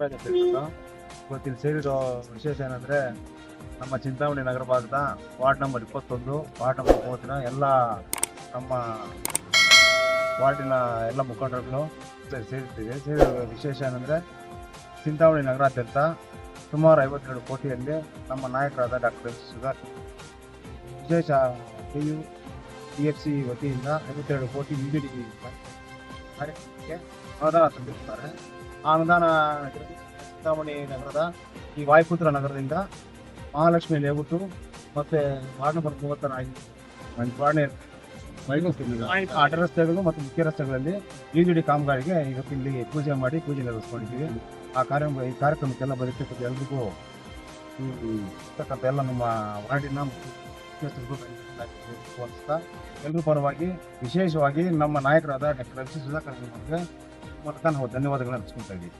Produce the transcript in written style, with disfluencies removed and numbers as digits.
ನಾಗರಾಜ್ ಅಂತ ಹೇಳ್ಬಿಟ್ಟು. ಇವತ್ತಿಲ್ಲಿ ಸೇರಿರೋ ವಿಶೇಷ ಏನಂದರೆ, ನಮ್ಮ ಚಿಂತಾಮಣಿ ನಗರ ಭಾಗದ ವಾರ್ಡ್ ನಂಬರ್ 21, ವಾರ್ಡ್ ನಂಬರ್ 30 ಎಲ್ಲ ನಮ್ಮ ವಾರ್ಡಿನ ಎಲ್ಲ ಮುಖಂಡರುಗಳು ಸೇರಿರ್ತೀವಿ. ಸೇರಿರೋ ವಿಶೇಷ ಏನಂದರೆ, ಚಿಂತಾಮಣಿ ನಗರಾದ್ಯಂತ ಸುಮಾರು 52 ಕೋಟಿಯಲ್ಲಿ ನಮ್ಮ ನಾಯಕರಾದ ಡಾಕ್ಟರ್ ಸುಧಾಕರ್ ವಿಶೇಷ PFC ವತಿಯಿಂದ 52 ಕೋಟಿ BJD ಕಾರ್ಯಕ್ರಮಕ್ಕೆ ಅನುದಾನ ತಂದಿರ್ತಾರೆ. ಆ ಅನುದಾನ ಚಿಂತಾಮಣಿ ನಗರದ ಈ ವಾಯುಪುತ್ರ ನಗರದಿಂದ ಮಹಾಲಕ್ಷ್ಮಿ ಲೇಔಟು ಮತ್ತು ವಾರ್ಡ್ ನಂಬರ್ 30 ಅಡ್ಡ ರಸ್ತೆಗಳು ಮತ್ತು ಮುಖ್ಯ ರಸ್ತೆಗಳಲ್ಲಿ BJD ಕಾಮಗಾರಿಗೆ ಇವತ್ತು ಇಲ್ಲಿ ಪೂಜೆ ನೆರವೇರಿಸ್ಕೊಂಡಿದ್ದೀವಿ. ಈ ಕಾರ್ಯಕ್ರಮಕ್ಕೆಲ್ಲ ಬರೀತಕ್ಕಂಥ ಎಲ್ರಿಗೂ ಇರ್ತಕ್ಕಂಥ ಎಲ್ಲ ನಮ್ಮ ವಾರ್ಡಿನ ಎಲ್ಲರೂ ಪರವಾಗಿ ವಿಶೇಷವಾಗಿ ನಮ್ಮ ನಾಯಕರಾದ ಡಾಕ್ಟರ್ ಸುಧಾಕರ್ ಅವರಿಗೆ ಮೂಲಕ ನಾವು ಧನ್ಯವಾದಗಳನ್ನು ಅರ್ಪಿಸ್ಕೊಳ್ತಾ ಇದ್ದೀವಿ.